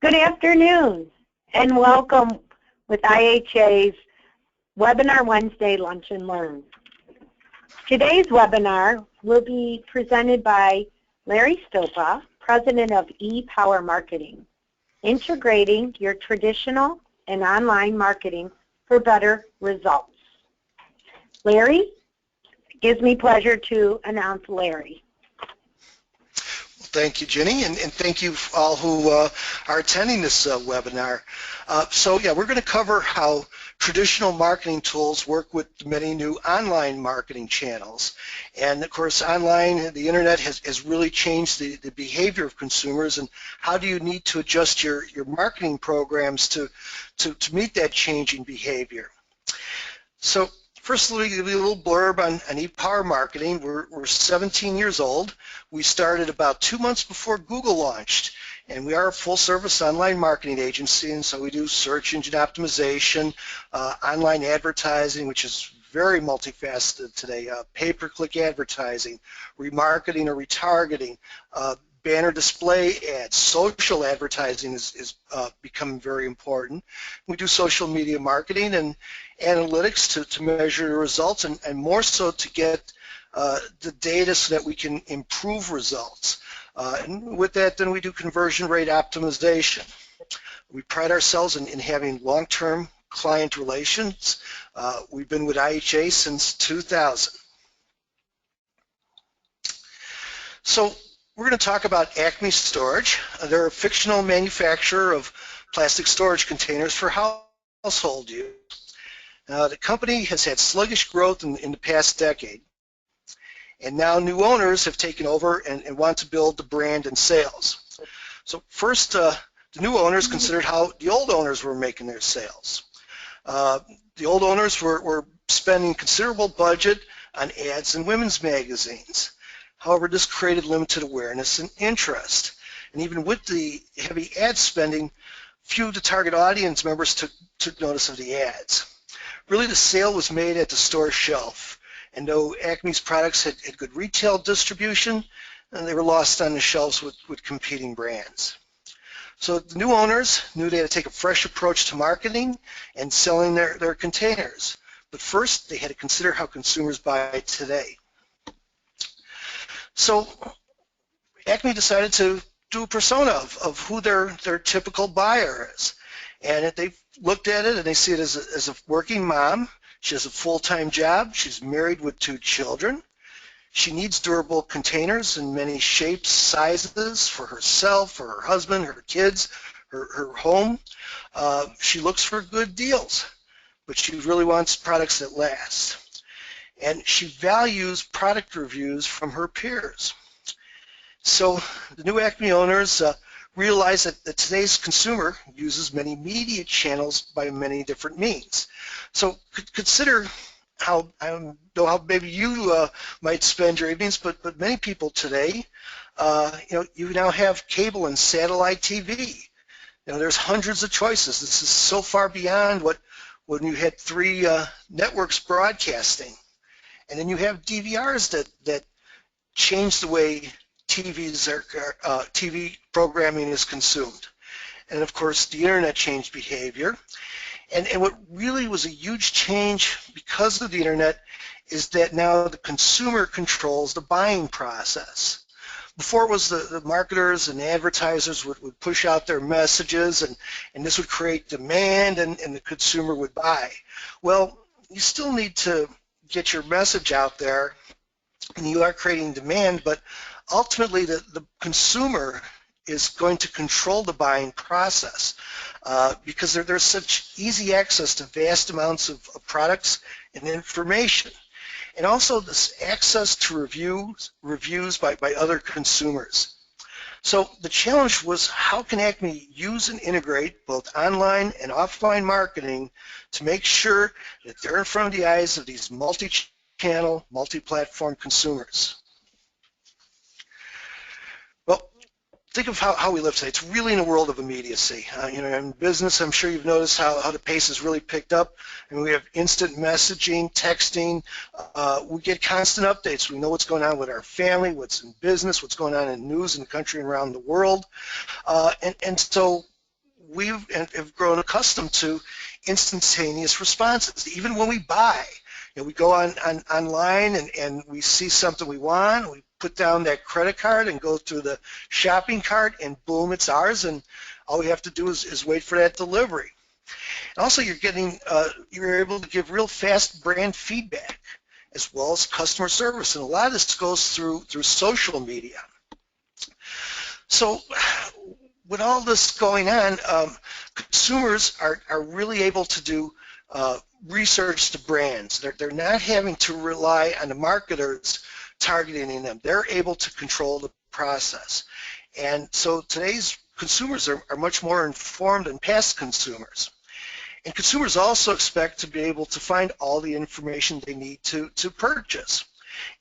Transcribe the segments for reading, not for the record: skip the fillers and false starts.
Good afternoon and welcome with IHA's Webinar Wednesday Lunch and Learn. Today's webinar will be presented by Larry Stopa, President of ePower Marketing, integrating your traditional and online marketing for better results. Larry, it gives me pleasure to announce Larry. Thank you, Jenny, and thank you all who are attending this webinar. We're going to cover how traditional marketing tools work with many new online marketing channels. And of course, online, the internet has really changed the behavior of consumers, and how do you need to adjust your marketing programs to meet that changing behavior. So first, let me give you a little blurb on ePower Marketing. We're 17 years old. We started about 2 months before Google launched, and we are a full-service online marketing agency, and so we do search engine optimization, online advertising, which is very multifaceted today, pay-per-click advertising, remarketing or retargeting, banner display ads, social advertising is becoming very important. We do social media marketing and analytics to measure the results, and more so to get the data so that we can improve results. And with that, then we do conversion rate optimization. We pride ourselves in having long-term client relations. We've been with IHA since 2000. So we're going to talk about Acme Storage. They're a fictional manufacturer of plastic storage containers for household use. The company has had sluggish growth in the past decade, and now new owners have taken over and want to build the brand and sales. So first, the new owners considered how the old owners were making their sales. The old owners were spending considerable budget on ads in women's magazines. However, this created limited awareness and interest. And even with the heavy ad spending, few of the target audience members took notice of the ads. Really, the sale was made at the store shelf. And though Acme's products had good retail distribution, they were lost on the shelves with competing brands. So the new owners knew they had to take a fresh approach to marketing and selling their containers. But first, they had to consider how consumers buy today. So Acme decided to do a persona of who their typical buyer is. And they looked at it and they see it as a working mom. She has a full-time job. She's married with 2 children. She needs durable containers in many shapes, sizes for herself, for her husband, her kids, her home. She looks for good deals, but she really wants products that last. And she values product reviews from her peers. So the new Acme owners realize that today's consumer uses many media channels by many different means. So consider how, I don't know how maybe you might spend your evenings, but many people today, you now have cable and satellite TV. There's hundreds of choices. This is so far beyond when you had 3 networks broadcasting. And then you have DVRs that change the way TV programming is consumed. And of course, the internet changed behavior. And what really was a huge change because of the internet is that now the consumer controls the buying process. Before it was the marketers and advertisers would push out their messages, and this would create demand, and the consumer would buy. Well, you still need to get your message out there, and you are creating demand, but ultimately the consumer is going to control the buying process because there's such easy access to vast amounts of products and information, and also this access to reviews by other consumers. So the challenge was, how can Acme use and integrate both online and offline marketing to make sure that they're in front of the eyes of these multi-channel, multi-platform consumers? Well, think of how we live today. It's really in a world of immediacy. In business, I'm sure you've noticed how the pace has really picked up. I mean, we have instant messaging, texting. We get constant updates. We know what's going on with our family, what's in business, what's going on in news in the country and around the world. And so we have grown accustomed to instantaneous responses. Even when we buy, we go online and we see something we want, we put down that credit card and go through the shopping cart, and boom, it's ours, and all we have to do is wait for that delivery. And also, you're able to give real fast brand feedback as well as customer service, and a lot of this goes through social media. So with all this going on, consumers are really able to do research to brands. They're not having to rely on the marketers targeting them. They're able to control the process. And so today's consumers are much more informed than past consumers. And consumers also expect to be able to find all the information they need to purchase.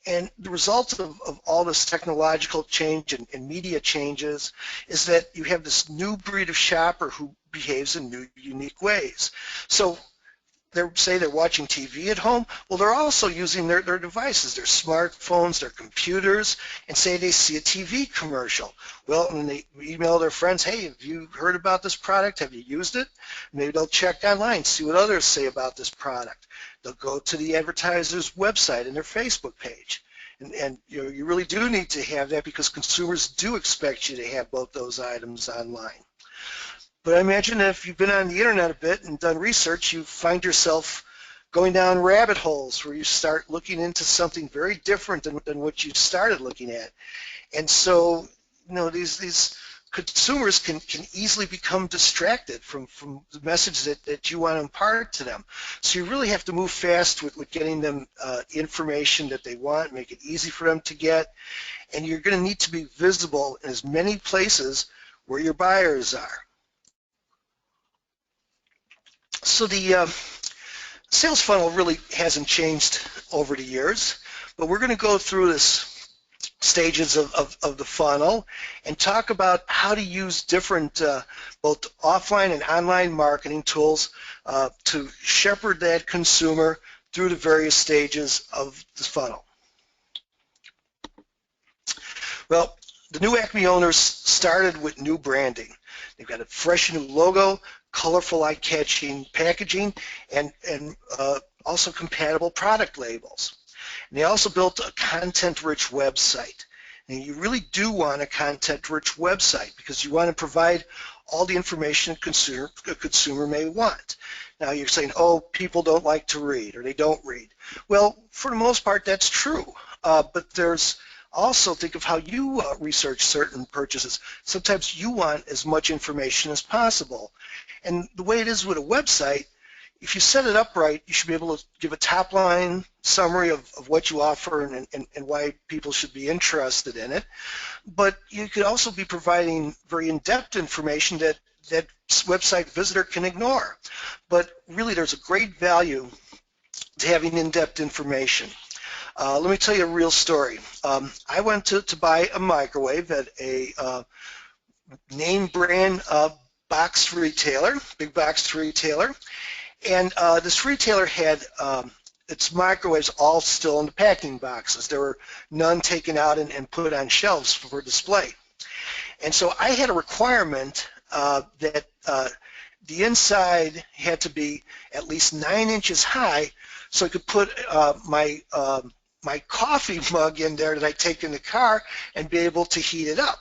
And the result of all this technological change and media changes is that you have this new breed of shopper who behaves in new, unique ways. So say they're watching TV at home, well, they're also using their devices, their smartphones, their computers, and say they see a TV commercial. Well, when they email their friends, hey, have you heard about this product? Have you used it? Maybe they'll check online, see what others say about this product. They'll go to the advertiser's website and their Facebook page. And you really do need to have that because consumers do expect you to have both those items online. But I imagine if you've been on the internet a bit and done research, you find yourself going down rabbit holes where you start looking into something very different than what you started looking at. And so, these consumers can easily become distracted from the message that you want to impart to them. So you really have to move fast with getting them information that they want, make it easy for them to get, and you're going to need to be visible in as many places where your buyers are. So the sales funnel really hasn't changed over the years, but we're going to go through this stages of the funnel and talk about how to use different both offline and online marketing tools to shepherd that consumer through the various stages of the funnel. Well, the new Acme owners started with new branding. They've got a fresh new logo, colorful, eye-catching packaging, and also compatible product labels. And they also built a content-rich website. And you really do want a content-rich website because you want to provide all the information a consumer may want. Now you're saying, oh, people don't like to read or they don't read. Well, for the most part, that's true. But there's also, think of how you research certain purchases. Sometimes you want as much information as possible. And the way it is with a website, if you set it up right, you should be able to give a top-line summary of what you offer and why people should be interested in it. But you could also be providing very in-depth information that website visitor can ignore. But really, there's a great value to having in-depth information. Let me tell you a real story. I went to buy a microwave at a name brand box retailer, big box retailer, and this retailer had its microwaves all still in the packing boxes. There were none taken out and put on shelves for display. And so I had a requirement that the inside had to be at least 9 inches high so I could put my coffee mug in there that I take in the car and be able to heat it up.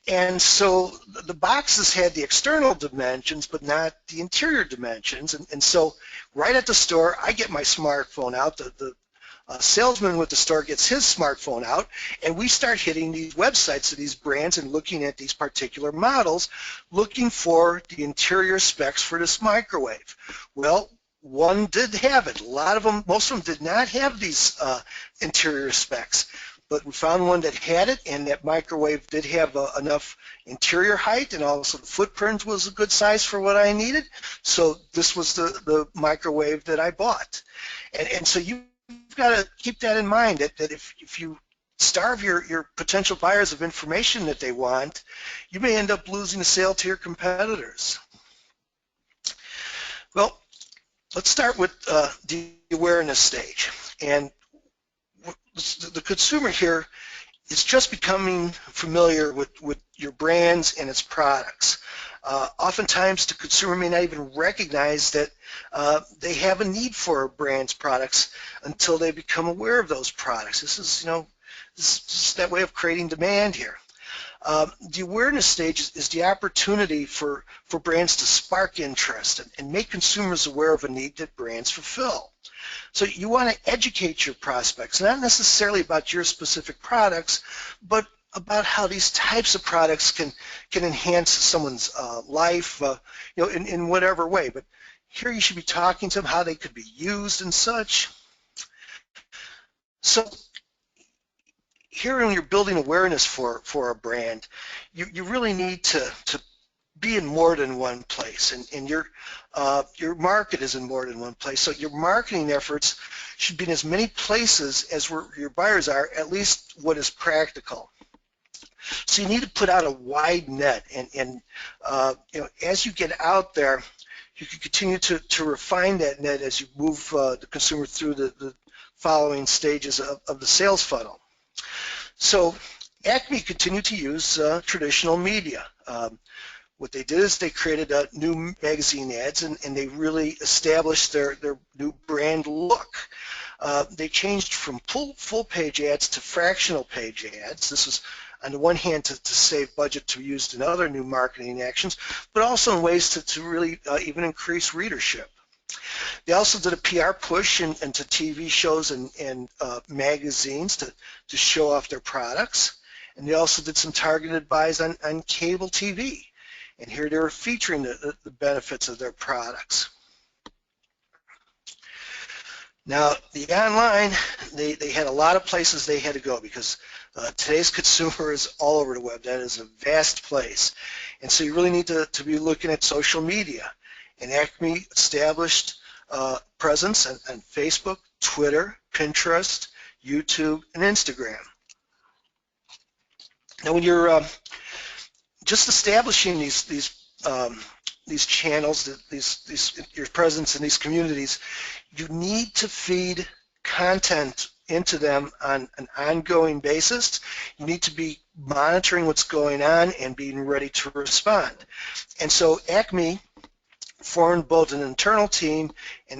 And so the boxes had the external dimensions but not the interior dimensions. And so right at the store, I get my smartphone out, the salesman with the store gets his smartphone out, and we start hitting these websites of these brands and looking at these particular models, looking for the interior specs for this microwave. Well, one did have it. A lot of them, most of them did not have these interior specs. But we found one that had it, and that microwave did have enough interior height, and also the footprint was a good size for what I needed. So this was the microwave that I bought. And so you've got to keep that in mind, that if you starve your potential buyers of information that they want, you may end up losing a sale to your competitors. Well, let's start with the awareness stage. And the consumer here is just becoming familiar with your brands and its products. Oftentimes, the consumer may not even recognize that they have a need for a brand's products until they become aware of those products. This is, this is that way of creating demand here. The awareness stage is the opportunity for brands to spark interest and make consumers aware of a need that brands fulfill. So you want to educate your prospects, not necessarily about your specific products, but about how these types of products can enhance someone's life, in whatever way. But here you should be talking to them how they could be used and such. So here when you're building awareness for a brand, you really need to be in more than one place, and your market is in more than one place. So your marketing efforts should be in as many places as where your buyers are, at least what is practical. So you need to put out a wide net, and as you get out there, you can continue to refine that net as you move the consumer through the following stages of the sales funnel. So Acme continued to use traditional media. What they did is they created new magazine ads, and they really established their new brand look. They changed from full page ads to fractional page ads. This was on the one hand to save budget to be used in other new marketing actions, but also in ways to really even increase readership. They also did a PR push into TV shows and magazines to show off their products. And they also did some targeted buys on cable TV. And here they were featuring the benefits of their products. Now, the online, they had a lot of places they had to go because today's consumer is all over the web. That is a vast place. And so you really need to be looking at social media. And Acme established presence on Facebook, Twitter, Pinterest, YouTube, and Instagram. Now, when you're just establishing these channels, your presence in these communities, you need to feed content into them on an ongoing basis. You need to be monitoring what's going on and being ready to respond. And so Acme formed both an internal team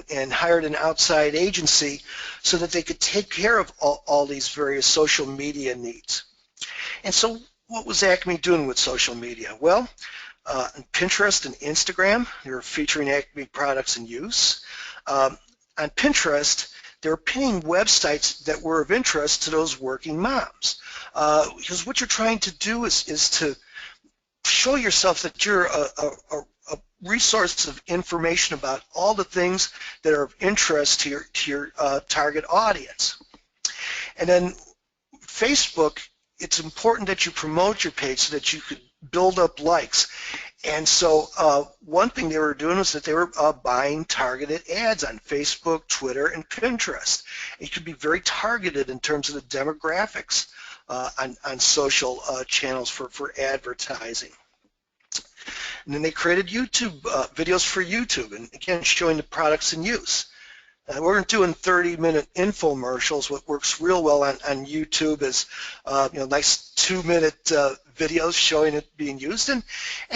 and hired an outside agency so that they could take care of all these various social media needs. And so what was Acme doing with social media? Well, on Pinterest and Instagram, they were featuring Acme products in use. On Pinterest, they were pinning websites that were of interest to those working moms. Because what you're trying to do is to show yourself that you're a resource of information about all the things that are of interest to your target audience. And then Facebook, it's important that you promote your page so that you could build up likes. And so one thing they were doing was that they were buying targeted ads on Facebook, Twitter, and Pinterest. You could be very targeted in terms of the demographics on social channels for advertising. And then they created YouTube videos for YouTube, and again, showing the products in use. We weren't doing 30-minute infomercials. What works real well on YouTube is nice 2-minute videos showing it being used, and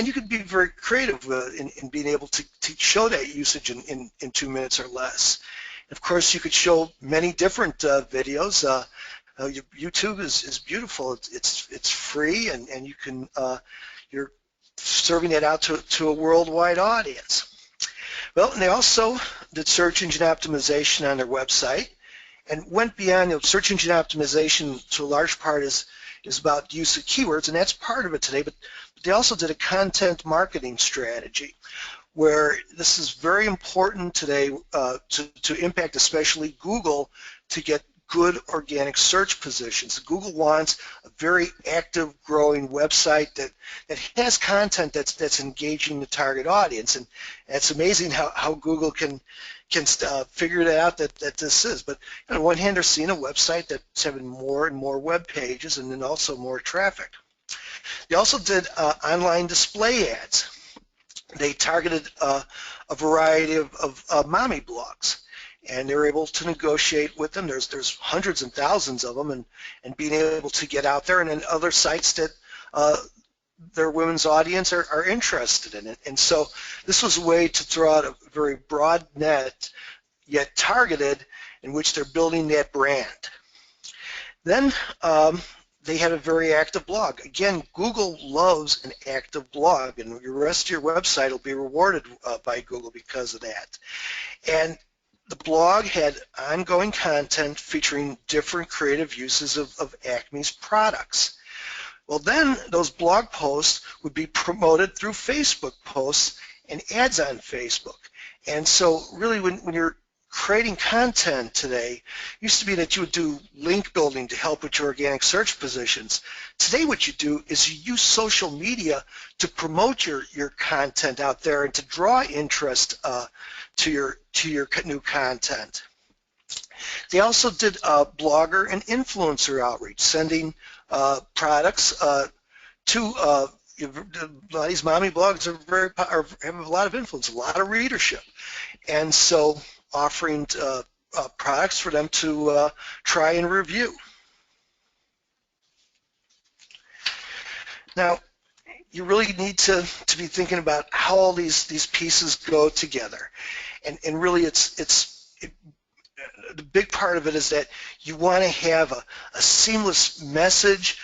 you can be very creative in being able to show that usage in 2 minutes or less. And of course, you could show many different videos. YouTube is beautiful. It's free, and you can you're serving it out to a worldwide audience. Well, and they also did search engine optimization on their website and went beyond. Search engine optimization to a large part is about use of keywords, and that's part of it today, but they also did a content marketing strategy where this is very important today to impact especially Google to get good organic search positions. Google wants a very active, growing website that has content that's engaging the target audience, and it's amazing how Google can figure that out that this is. But on one hand, they're seeing a website that's having more and more web pages, and then also more traffic. They also did online display ads. They targeted a variety of mommy blogs, and they're able to negotiate with them. There's hundreds and thousands of them, and being able to get out there, and then other sites that their women's audience are interested in it. And so this was a way to throw out a very broad net, yet targeted, in which they're building that brand. Then they had a very active blog. Again, Google loves an active blog, and the rest of your website will be rewarded by Google because of that. And the blog had ongoing content featuring different creative uses of Acme's products. Well, then those blog posts would be promoted through Facebook posts and ads on Facebook. And so really when you're creating content today, it used to be that you would do link building to help with your organic search positions. Today what you do is you use social media to promote your content out there and to draw interest to your new content. They also did blogger and influencer outreach, sending products to a lot of these mommy blogs have a lot of influence, a lot of readership, and so offering products for them to try and review. Now, you really need to be thinking about how all these pieces go together, and really the big part of it is that you want to have a seamless message,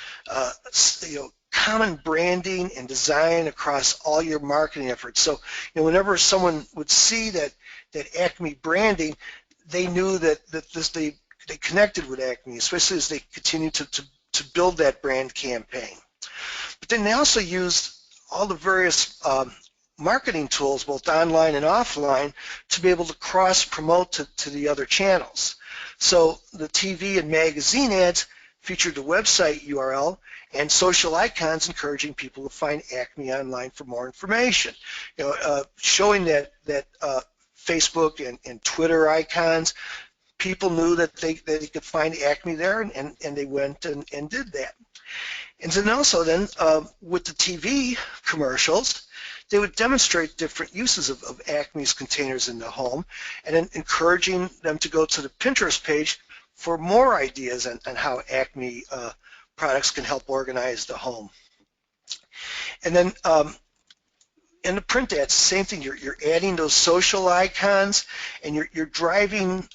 common branding and design across all your marketing efforts. So, whenever someone would see that Acme branding, they knew that they connected with Acme, especially as they continue to build that brand campaign. But then they also used all the various marketing tools, both online and offline, to be able to cross-promote to the other channels. So the TV and magazine ads featured the website URL and social icons encouraging people to find Acme online for more information. Showing that Facebook and Twitter icons, people knew that they could find Acme there, and they went and did that. And then also with the TV commercials, they would demonstrate different uses of Acme's containers in the home, and then encouraging them to go to the Pinterest page for more ideas on how Acme products can help organize the home. And then in the print ads, same thing. You're adding those social icons, and you're driving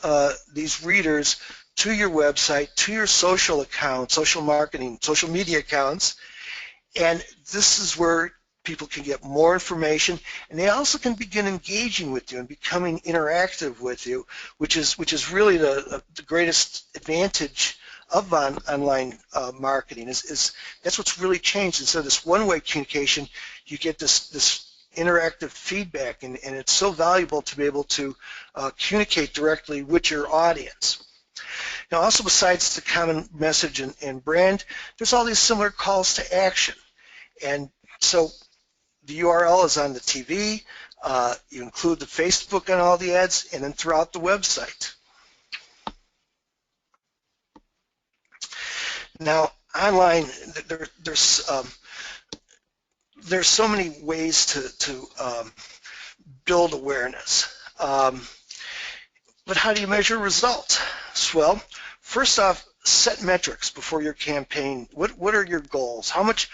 these readers to your website, to your social accounts, social marketing, social media accounts, and this is where people can get more information, and they also can begin engaging with you and becoming interactive with you, which is really the greatest advantage of online marketing. Is that's what's really changed. Instead of this one-way communication, you get this interactive feedback, and it's so valuable to be able to communicate directly with your audience. Now, also besides the common message and brand, there's all these similar calls to action, and so the URL is on the TV. You include the Facebook on all the ads, and then throughout the website. Now, online, there's so many ways to build awareness. But how do you measure results? Well, first off, set metrics before your campaign. What are your goals? How much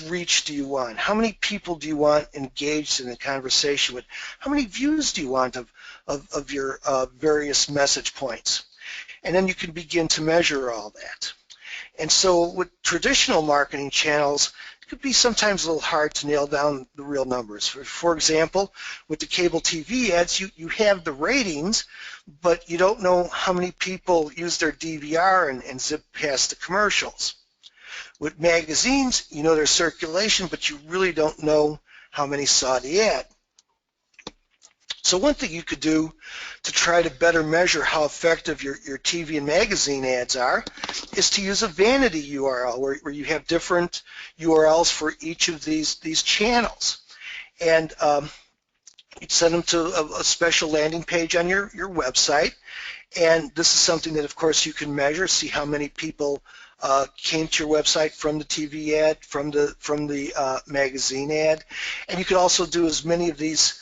reach do you want? How many people do you want engaged in the conversation with? How many views do you want of your various message points? And then you can begin to measure all that. And so with traditional marketing channels, it could be sometimes a little hard to nail down the real numbers. For example, with the cable TV ads, you have the ratings, but you don't know how many people use their DVR and zip past the commercials. With magazines, you know their circulation, but you really don't know how many saw the ad. So one thing you could do to try to better measure how effective your TV and magazine ads are is to use a vanity URL where you have different URLs for each of these channels. And you'd send them to a special landing page on your website. And this is something that, of course, you can measure, see how many people came to your website from the TV ad, from the magazine ad. And you could also do as many of these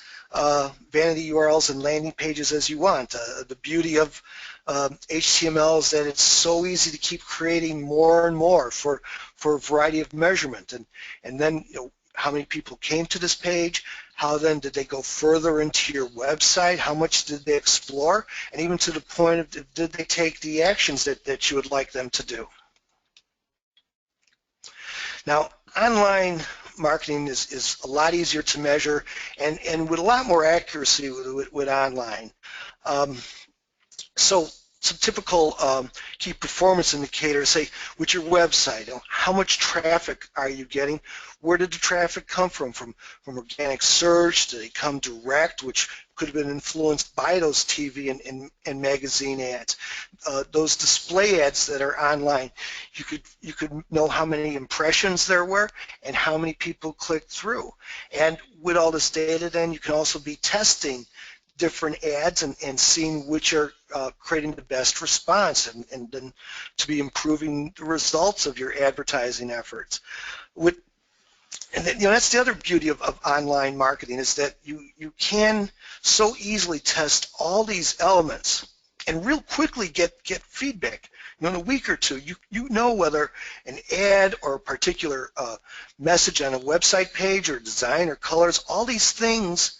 vanity URLs and landing pages as you want. The beauty of HTML is that it's so easy to keep creating more and more for a variety of measurement. And then, how many people came to this page? How then did they go further into your website? How much did they explore? And even to the point of, did they take the actions that you would like them to do? Now, online marketing is a lot easier to measure and with a lot more accuracy with online. So some typical key performance indicators, say with your website, how much traffic are you getting? Where did the traffic come from? From organic search? Did it come direct, which could have been influenced by those TV and magazine ads? Those display ads that are online, you could know how many impressions there were and how many people clicked through. And with all this data, then you can also be testing different ads and seeing which are creating the best response and then to be improving the results of your advertising efforts. And then, that's the other beauty of online marketing, is that you can so easily test all these elements and real quickly get feedback. In a week or two, you know whether an ad or a particular message on a website page or design or colors, all these things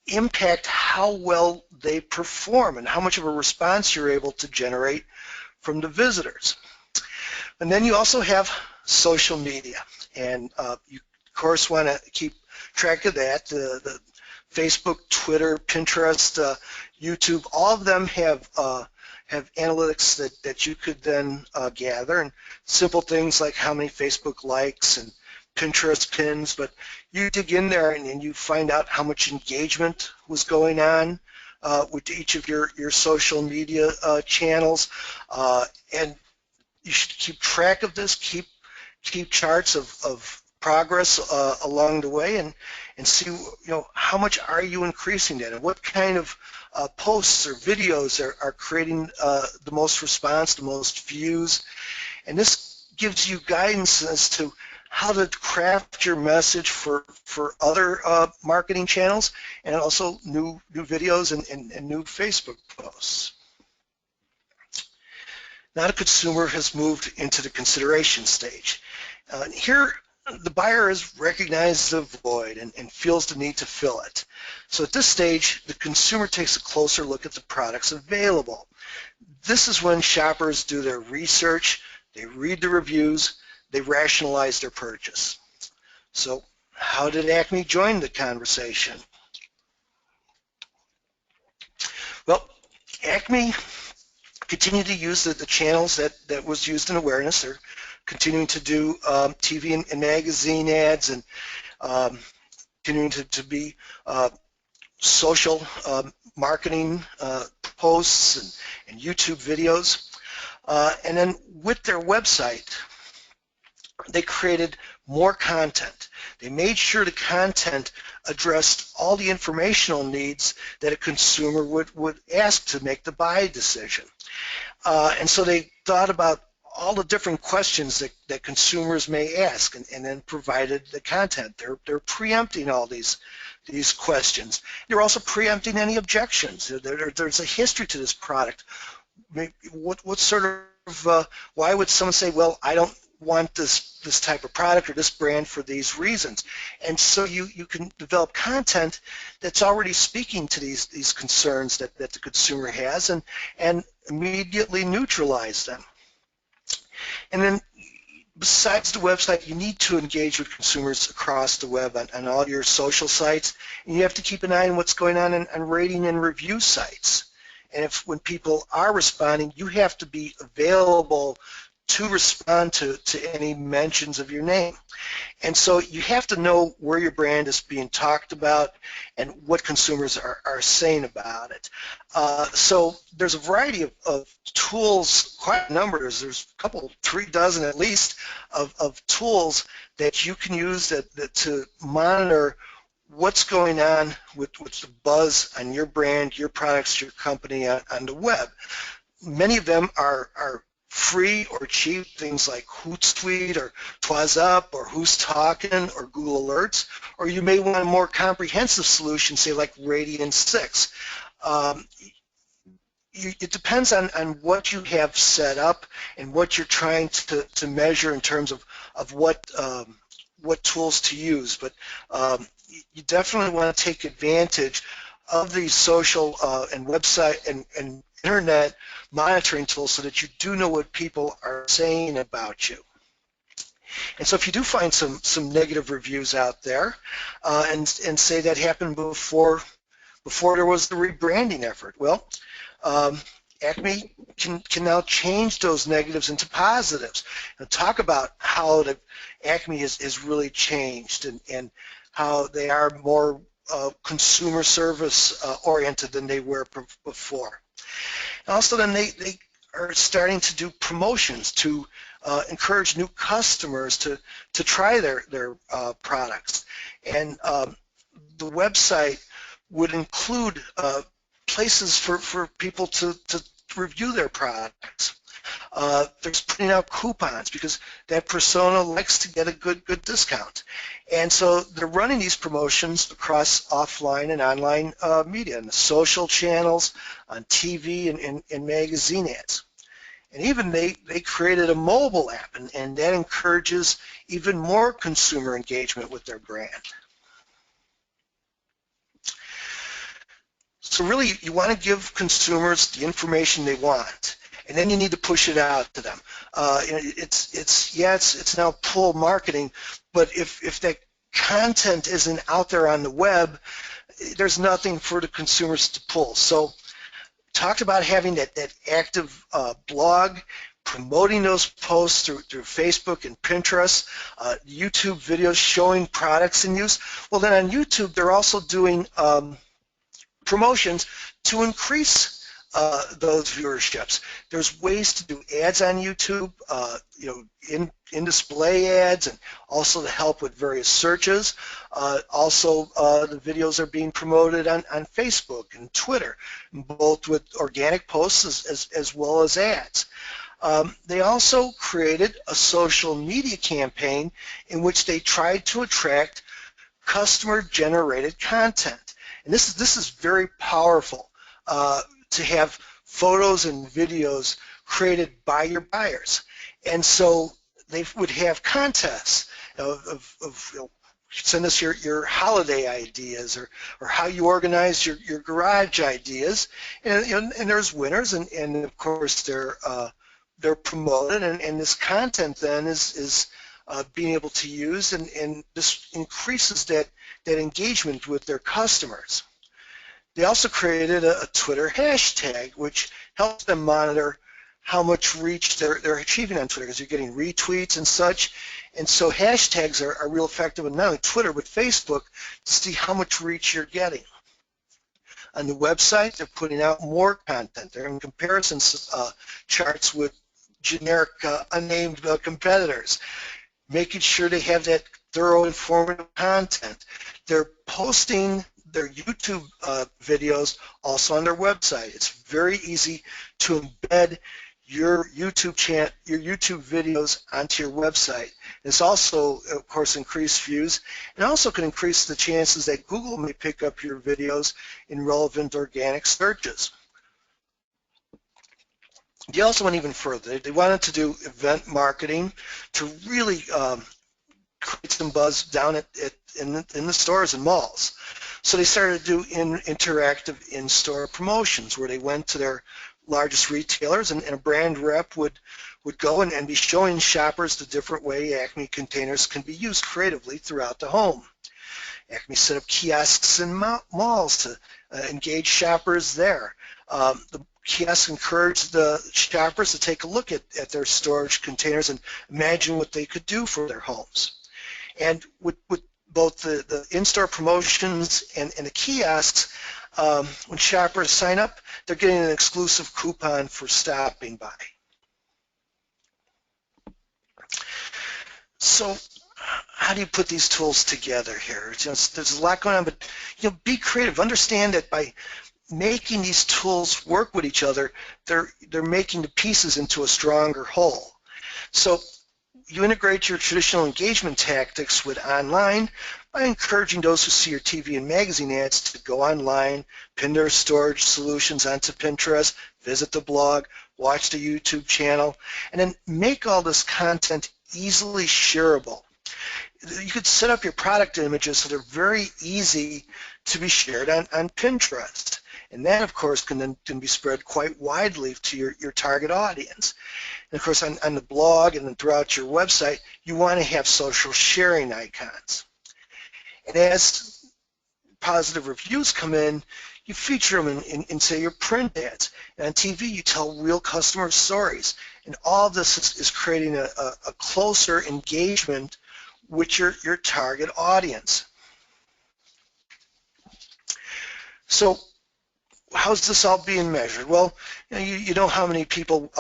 impact how well they perform and how much of a response you're able to generate from the visitors. And then you also have social media, and you of course want to keep track of that. The Facebook, Twitter, Pinterest, YouTube, all of them have analytics that you could then gather, and simple things like how many Facebook likes and Pinterest pins, but you dig in there and you find out how much engagement was going on with each of your social media channels, and you should keep track of this, keep charts of progress along the way, and see how much are you increasing that, and what kind of posts or videos are creating the most response, the most views. And this gives you guidance as to how to craft your message for other marketing channels, and also new videos and new Facebook posts. Now the consumer has moved into the consideration stage. Here the buyer has recognized the void and feels the need to fill it. So at this stage, the consumer takes a closer look at the products available. This is when shoppers do their research, they read the reviews, they rationalize their purchase. So how did Acme join the conversation? Well, Acme continued to use the channels that was used in awareness. They're continuing to do TV and magazine ads, and continuing to be social marketing posts and YouTube videos. And then with their website, they created more content. They made sure the content addressed all the informational needs that a consumer would ask to make the buy decision. And so they thought about all the different questions that consumers may ask, and then provided the content. They're preempting all these questions. They're also preempting any objections. There's a history to this product. What sort of why would someone say, well, I don't want this type of product or this brand for these reasons? And so you can develop content that's already speaking to these concerns that the consumer has, and immediately neutralize them. And then besides the website, you need to engage with consumers across the web on all your social sites, and you have to keep an eye on what's going on rating and review sites. And when people are responding, you have to be available to respond to any mentions of your name. And so you have to know where your brand is being talked about and what consumers are saying about it. So there's a variety of tools, quite a number. There's a couple, 3 dozen at least, of tools that you can use that to monitor what's going on with the buzz on your brand, your products, your company on the web. Many of them are free or cheap, things like Hootsuite or Twas Up or Who's Talking or Google Alerts, or you may want a more comprehensive solution, say like Radian 6. it depends on what you have set up and what you're trying to measure in terms of what tools to use. But you definitely want to take advantage of these social and website and internet monitoring tools so that you do know what people are saying about you. And so if you do find some negative reviews out there and say that happened before there was the rebranding effort, well, Acme can now change those negatives into positives and talk about how the Acme is really changed and how they are more consumer service oriented than they were before. And also then they are starting to do promotions to encourage new customers to try their products. And the website would include places for people to review their products. There's putting out coupons because that persona likes to get a good discount. And so they're running these promotions across offline and online media, in the social channels, on TV and magazine ads. And even they created a mobile app, and that encourages even more consumer engagement with their brand. So really, you want to give consumers the information they want, and then you need to push it out to them. It's now pull marketing, but if that content isn't out there on the web, there's nothing for the consumers to pull. So talked about having that active blog, promoting those posts through Facebook and Pinterest, YouTube videos showing products in use. Well, then on YouTube, they're also doing promotions to increase those viewerships. There's ways to do ads on YouTube, in display ads, and also to help with various searches. Also, the videos are being promoted on Facebook and Twitter, both with organic posts as well as ads. They also created a social media campaign in which they tried to attract customer-generated content. And this is very powerful to have photos and videos created by your buyers. And so they would have contests of send us your holiday ideas or how you organize your garage ideas. And there's winners, and of course they're promoted, and this content then is being able to use, and this increases that engagement with their customers. They also created a Twitter hashtag, which helps them monitor how much reach they're achieving on Twitter, because you're getting retweets and such. And so hashtags are real effective on not only Twitter but Facebook to see how much reach you're getting. On the website, they're putting out more content. They're in comparison charts with generic unnamed competitors, making sure they have that thorough, informative content. They're posting their YouTube videos also on their website. It's very easy to embed your YouTube videos onto your website. It's also, of course, increased views, and also can increase the chances that Google may pick up your videos in relevant organic searches. They also went even further. They wanted to do event marketing to really create some buzz down in the stores and malls. So they started to do interactive in-store promotions where they went to their largest retailers, and a brand rep would go and be showing shoppers the different way Acme containers can be used creatively throughout the home. Acme set up kiosks in malls to engage shoppers there. The kiosks encourage the shoppers to take a look at their storage containers and imagine what they could do for their homes. And with both the in-store promotions and the kiosks, when shoppers sign up, they're getting an exclusive coupon for stopping by. So how do you put these tools together here? There's a lot going on, but be creative. Understand that by making these tools work with each other, they're making the pieces into a stronger whole. So you integrate your traditional engagement tactics with online by encouraging those who see your TV and magazine ads to go online, pin their storage solutions onto Pinterest, visit the blog, watch the YouTube channel, and then make all this content easily shareable. You could set up your product images so they're very easy to be shared on Pinterest. And that, of course, can be spread quite widely to your target audience. And, of course, on the blog and then throughout your website, you want to have social sharing icons. And as positive reviews come in, you feature them in say, your print ads. And on TV, you tell real customer stories. And all this is creating a closer engagement with your target audience. So how's this all being measured? Well, you know how many people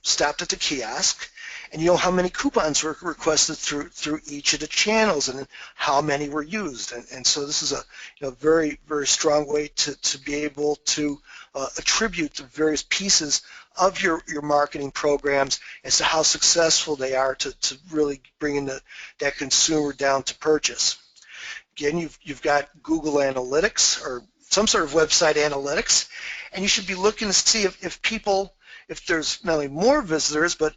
stopped at the kiosk, and you know how many coupons were requested through each of the channels, and how many were used. And so this is a very, very strong way to be able to attribute the various pieces of your marketing programs as to how successful they are to really bringing that consumer down to purchase. Again, you've got Google Analytics or some sort of website analytics, and you should be looking to see if there's not only more visitors, but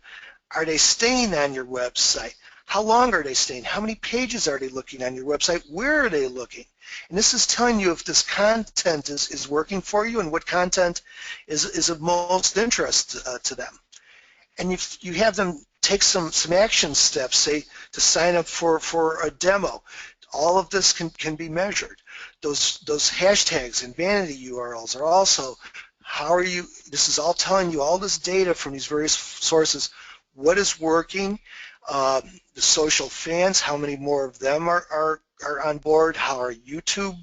are they staying on your website? How long are they staying? How many pages are they looking on your website? Where are they looking? And this is telling you if this content is working for you and what content is of most interest to them. And if you have them take some action steps, say to sign up for a demo, all of this can be measured. Those hashtags and vanity URLs are also, this is all telling you all this data from these various sources, what is working, the social fans, how many more of them are on board, how are YouTube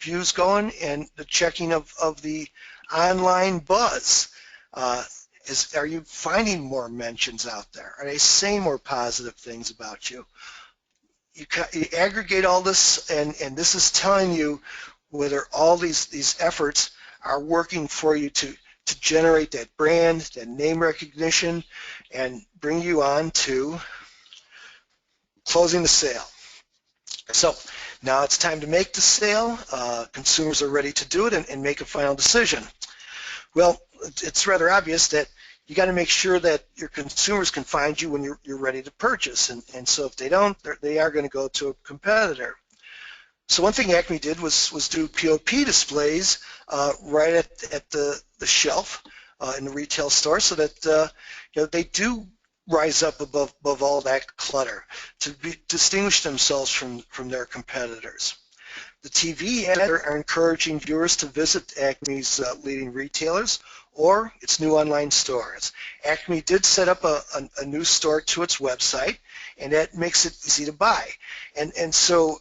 views going, and the checking of the online buzz. Are you finding more mentions out there? Are they saying more positive things about you? You aggregate all this, and this is telling you whether all these efforts are working for you to generate that brand, that name recognition, and bring you on to closing the sale. So now it's time to make the sale. Consumers are ready to do it and make a final decision. Well, it's rather obvious that you got to make sure that your consumers can find you when you're ready to purchase. And so if they don't, they are going to go to a competitor. So one thing Acme did was do POP displays right at the shelf in the retail store, so that they do rise up above all that clutter to distinguish themselves from their competitors. The TV ads are encouraging viewers to visit Acme's leading retailers or its new online stores. Acme did set up a new store to its website, and that makes it easy to buy. And so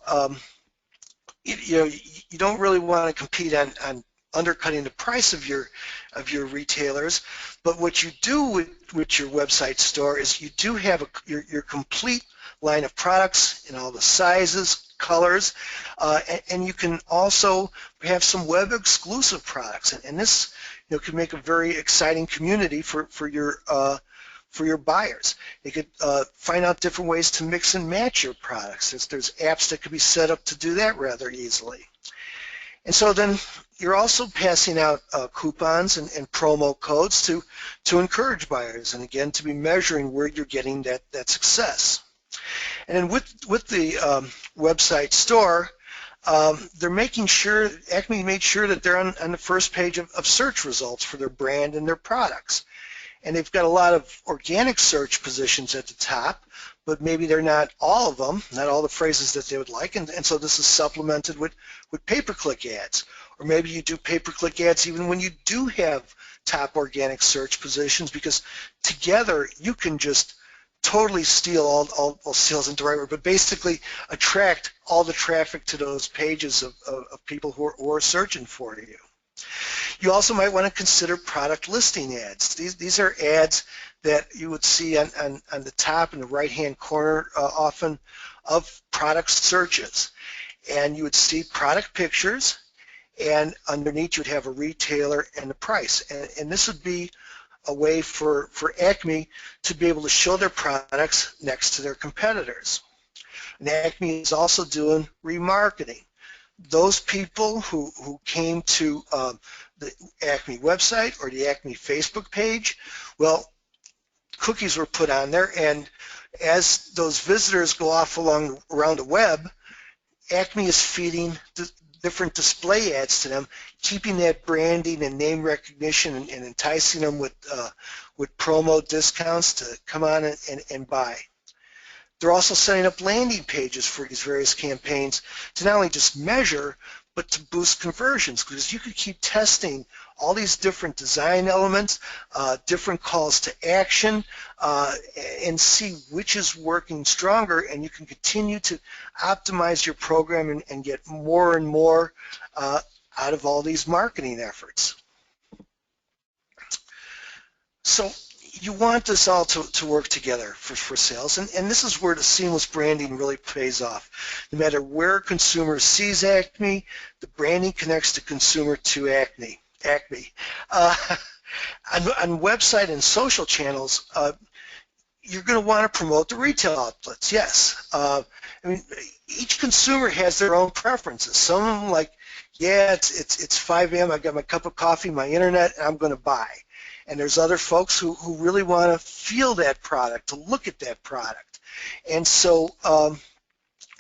you don't really want to compete on undercutting the price of your retailers, but what you do with your website store is you do have your complete line of products in all the sizes, colors, and you can also have some web exclusive products, and this can make a very exciting community for your buyers. They could find out different ways to mix and match your products. There's apps that could be set up to do that rather easily. And so then you're also passing out coupons and promo codes to encourage buyers, and again to be measuring where you're getting that success. And then with the website store, they're making sure, Acme made sure that they're on the first page of search results for their brand and their products. And they've got a lot of organic search positions at the top, but maybe they're not all of them, not all the phrases that they would like, and so this is supplemented with pay-per-click ads. Or maybe you do pay-per-click ads even when you do have top organic search positions, because together you can just totally steal all steal isn't the right word, but basically attract all the traffic to those pages of people who are searching for you. You also might want to consider product listing ads. These are ads that you would see on the top in the right-hand corner often of product searches. And you would see product pictures, and underneath you would have a retailer and the price. And this would be a way for Acme to be able to show their products next to their competitors. And Acme is also doing remarketing. those people who came to the Acme website or the Acme Facebook page, well, cookies were put on there, and as those visitors go off around the web, Acme is feeding different display ads to them, keeping that branding and name recognition and enticing them with promo discounts to come on and buy. They're also setting up landing pages for these various campaigns to not only just measure, but to boost conversions, because you could keep testing all these different design elements, different calls to action, and see which is working stronger, and you can continue to optimize your program and get more and more out of all these marketing efforts. So you want this all to work together for sales, and this is where the seamless branding really pays off. No matter where a consumer sees Acme, the branding connects the consumer to Acme. On website and social channels, you're going to want to promote the retail outlets, yes. I mean, each consumer has their own preferences. Some of them like, yeah, it's 5 a.m., I got my cup of coffee, my internet, and I'm going to buy. And there's other folks who really want to feel that product, to look at that product. And so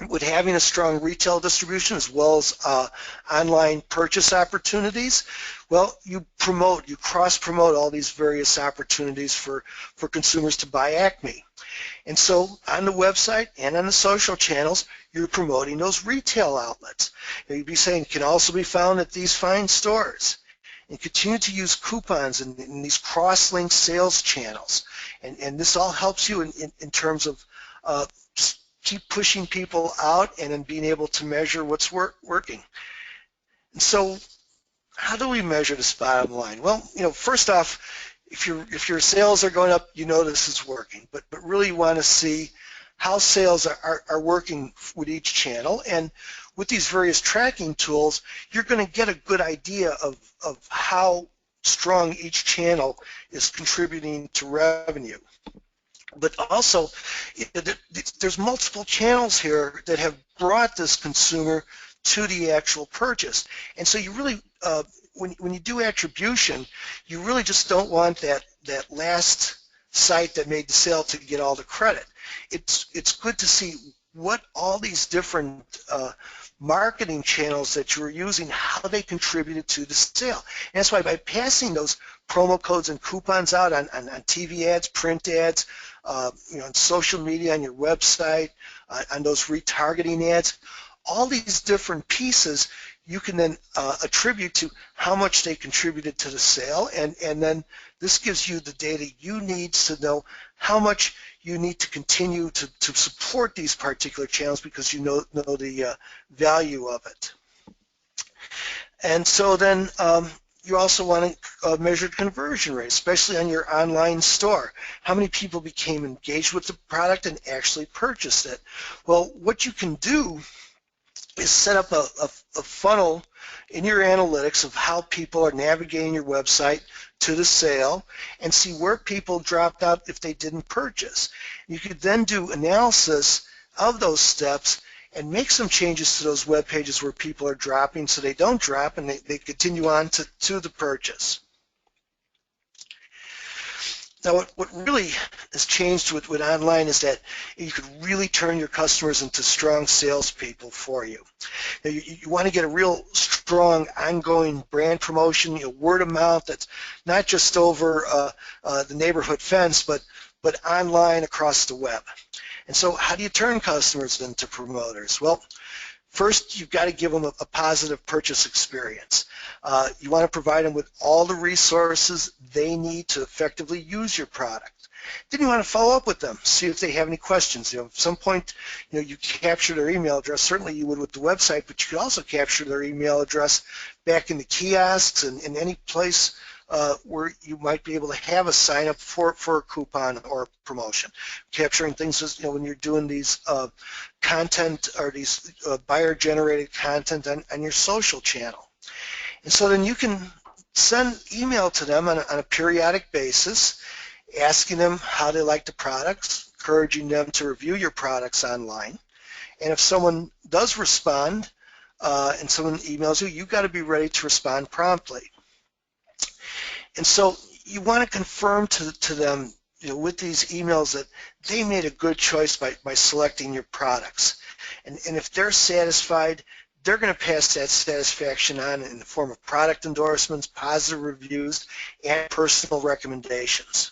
with having a strong retail distribution as well as online purchase opportunities, well, you cross-promote all these various opportunities for consumers to buy Acme. And so on the website and on the social channels, you're promoting those retail outlets. You'd be saying it can also be found at these fine stores. And continue to use coupons in these cross-link sales channels. And this all helps you in terms of keep pushing people out and then being able to measure what's working. And so how do we measure this bottom line? Well, first off, if your sales are going up, this is working. But really you want to see how sales are working with each channel. And with these various tracking tools, you're going to get a good idea of how strong each channel is contributing to revenue. But also, there's multiple channels here that have brought this consumer to the actual purchase. And so you really, when you do attribution, you really just don't want that last site that made the sale to get all the credit. It's good to see what all these different marketing channels that you were using, how they contributed to the sale. And that's why by passing those promo codes and coupons out on TV ads, print ads, on social media, on your website, on those retargeting ads, all these different pieces you can then attribute to how much they contributed to the sale, and then this gives you the data you need to know how much you need to continue to support these particular channels because you know the value of it. And so then you also want to measure conversion rate, especially on your online store. How many people became engaged with the product and actually purchased it? Well, what you can do is set up a funnel in your analytics of how people are navigating your website to the sale and see where people dropped out if they didn't purchase. You could then do analysis of those steps and make some changes to those web pages where people are dropping so they don't drop and they continue on to the purchase. Now, what really has changed with online is that you could really turn your customers into strong salespeople for you. Now, you want to get a real strong ongoing brand promotion, word of mouth that's not just over the neighborhood fence, but online across the web. And so how do you turn customers into promoters? Well, first, you've got to give them a positive purchase experience. You want to provide them with all the resources they need to effectively use your product. Then you want to follow up with them, see if they have any questions. At some point, you capture their email address. Certainly you would with the website, but you could also capture their email address back in the kiosks and in any place where you might be able to have a sign up for a coupon or a promotion. Capturing things as, when you're doing these content or these buyer-generated content on your social channel. And so then you can send email to them on a periodic basis, asking them how they like the products, encouraging them to review your products online. And if someone does respond, and someone emails you, you've got to be ready to respond promptly. And so you want to confirm to them, with these emails that they made a good choice by selecting your products. And if they're satisfied, they're going to pass that satisfaction on in the form of product endorsements, positive reviews, and personal recommendations.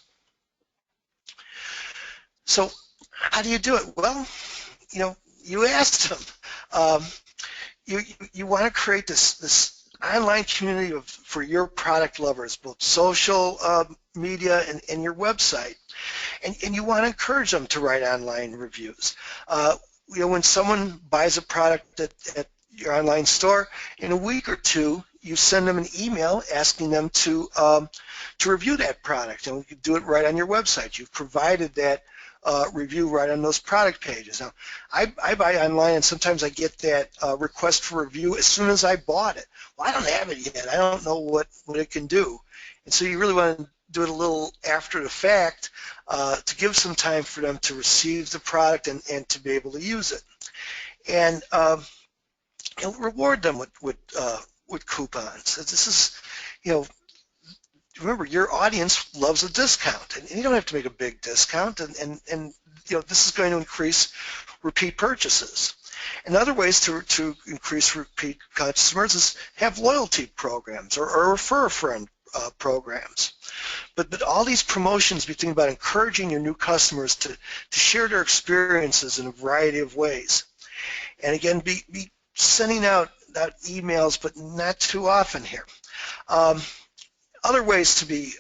So how do you do it? Well, you asked them. You want to create this online community for your product lovers, both social media and your website. And you want to encourage them to write online reviews. When someone buys a product at your online store, in a week or two, you send them an email asking them to review that product, and you can do it right on your website. You've provided that review right on those product pages. Now, I buy online, and sometimes I get that request for review as soon as I bought it. Well, I don't have it yet. I don't know what it can do. And so you really want to do it a little after the fact to give some time for them to receive the product and to be able to use it. And reward them with coupons. This is, remember, your audience loves a discount, and you don't have to make a big discount, and this is going to increase repeat purchases. And other ways to increase repeat customers is have loyalty programs or refer a friend programs. But all these promotions, be thinking about encouraging your new customers to share their experiences in a variety of ways. And again, be sending out emails, but not too often here. Other ways to be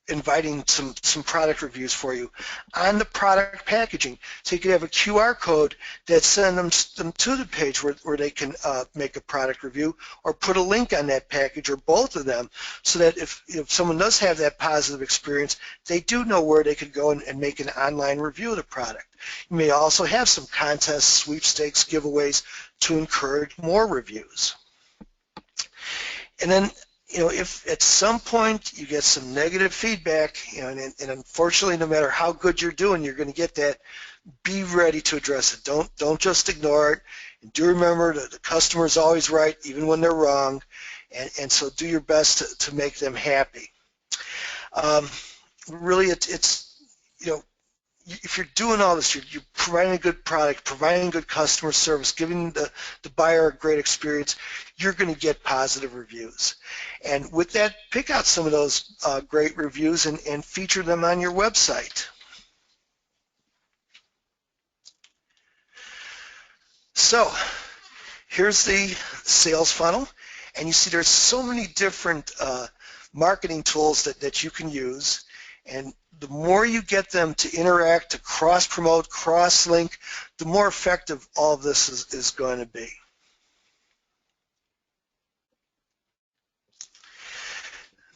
inviting some product reviews for you on the product packaging. So you could have a QR code that sends them to the page where they can make a product review, or put a link on that package, or both of them, so that if someone does have that positive experience, they do know where they could go and make an online review of the product. You may also have some contests, sweepstakes, giveaways to encourage more reviews. And then if at some point you get some negative feedback, and unfortunately, no matter how good you're doing, you're going to get that, be ready to address it. Don't just ignore it. And do remember that the customer is always right, even when they're wrong, and so do your best to make them happy. Really, it's if you're doing all this, you're providing a good product, providing good customer service, giving the buyer a great experience, you're going to get positive reviews. And with that, pick out some of those great reviews and feature them on your website. So here's the sales funnel, and you see there's so many different marketing tools that you can use. And the more you get them to interact, to cross-promote, cross-link, the more effective all of this is going to be.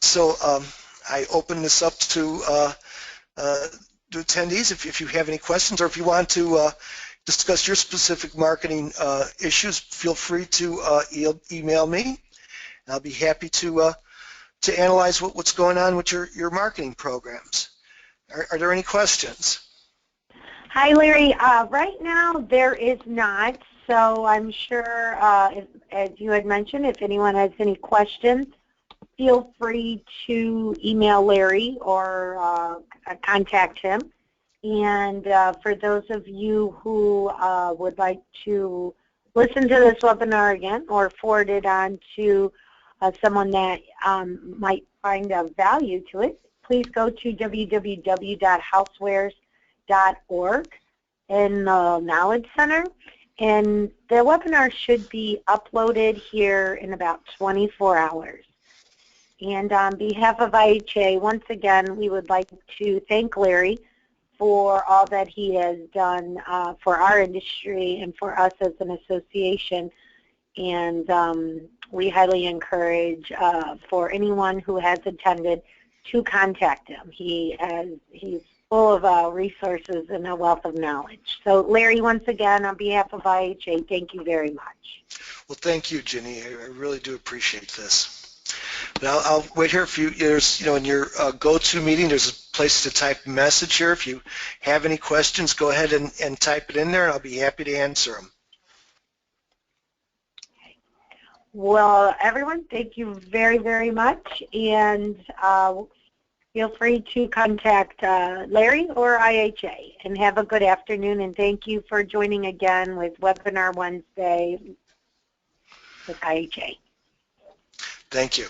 So I open this up to attendees. If you have any questions, or if you want to discuss your specific marketing issues, feel free to email me, and I'll be happy to analyze what's going on with your marketing programs. Are there any questions? Hi, Larry. Right now, there is not. So I'm sure, as you had mentioned, if anyone has any questions, feel free to email Larry or contact him. And for those of you who would like to listen to this webinar again or forward it on to someone that might find a value to it, please go to www.housewares.org in the Knowledge Center. And the webinar should be uploaded here in about 24 hours. And on behalf of IHA, once again, we would like to thank Larry for all that he has done for our industry and for us as an association. And we highly encourage for anyone who has attended to contact him. He's full of resources and a wealth of knowledge. So Larry, once again, on behalf of IHA, thank you very much. Well, thank you, Ginny. I really do appreciate this. But I'll wait here. There's, in your go-to meeting, there's a place to type a message here. If you have any questions, go ahead and type it in there, and I'll be happy to answer them. Well, everyone, thank you very, very much, and feel free to contact Larry or IHA, and have a good afternoon, and thank you for joining again with Webinar Wednesday with IHA. Thank you.